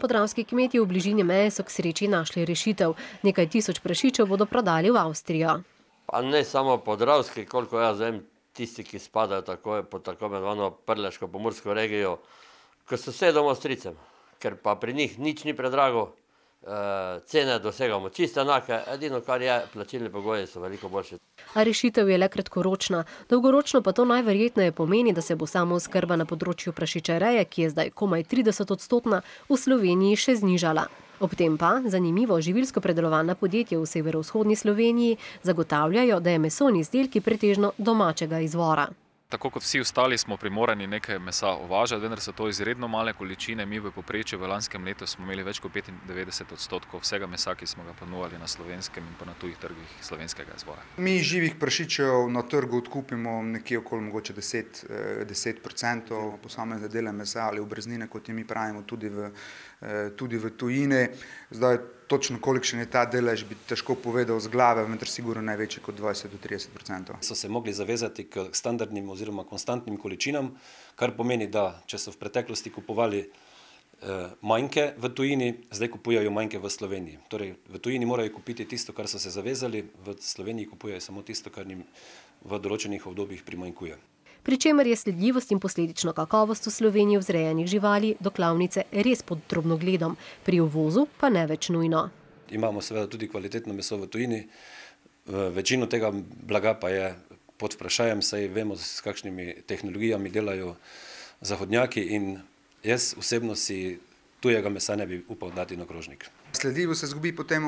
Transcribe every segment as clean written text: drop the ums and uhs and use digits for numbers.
Podravski kmetje v bližini meje so k sreči našli rešitev. Nekaj tisoč prašičev bodo prodali v Avstrijo. Pa ne samo podravski, koliko jaz vem, tisti, ki spadajo pod tako imenovano Prleško-Pomursko regijo, k sosedom Avstrijcem, ker pa pri njih nič ni predrago, cene dosegamo čisto enake, edino kar je, plačilni pogoji so veliko boljši. A rešitev je le kratkoročna. Dolgoročno pa to najverjetneje pomeni, da se bo samooskrba na področju prašičereje, ki je zdaj komaj 30-odstotna, v Sloveniji še znižala. Ob tem pa, zanimivo, živilsko-predelovalna podjetja v severovzhodni Sloveniji zagotavljajo, da je mesoni izdelki pretežno domačega izvora. Tako kot vsi ostali smo primorani nekaj mesa uvažati, vendar so to izredno male količine. Mi v povprečju v lanskem letu smo imeli več kot 95% vsega mesa, ki smo ga ponujali na slovenskem in pa na tujih trgih slovenskega izvora. Mi živih prašičev na trgu odkupimo nekje okoli mogoče 10% posamezne dele mesa ali obreznine, kot je mi pravimo, tudi v tujini. Zdaj, točno kolikšen je ta delež, bi težko povedal z glave, vendar sigurno največji kot 20–30%. So se mogli zavezati k standardnim oziroma konstantnim količinam, kar pomeni, da če so v preteklosti kupovali manjke v tujini, zdaj kupujejo manjke v Sloveniji. Torej, v tujini morajo kupiti tisto, kar so se zavezali, v Sloveniji kupujejo samo tisto, kar jim v določenih obdobjih primanjkuje. Pri čemer je sledljivost in posledično kakovost v Sloveniji vzrejenih živali do klavnice res pod drobnogledom, pri uvozu pa ne več nujno. Imamo seveda tudi kvalitetno meso v tujini, večino tega blaga pa je pod vprašajem, saj vemo, s kakšnimi tehnologijami delajo zahodnjaki in jaz osebno si tujega mesa ne bi upal dati na krožnik. Sledljivost se izgubi potem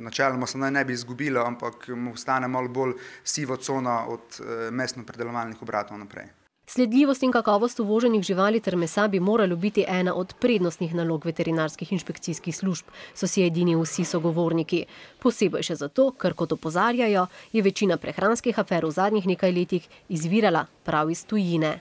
načeloma se naj ne bi izgubila, ampak mu ostane malo bolj siva cona od mesno-predelovalnih obratov naprej. Sledljivost in kakovost uvoženih živali ter mesa bi moralo biti ena od prednostnih nalog veterinarskih inšpekcijskih služb, so si edini vsi sogovorniki. Posebej še zato, ker kot opozarjajo, je večina prehranskih afer v zadnjih nekaj letih izvirala prav iz tujine.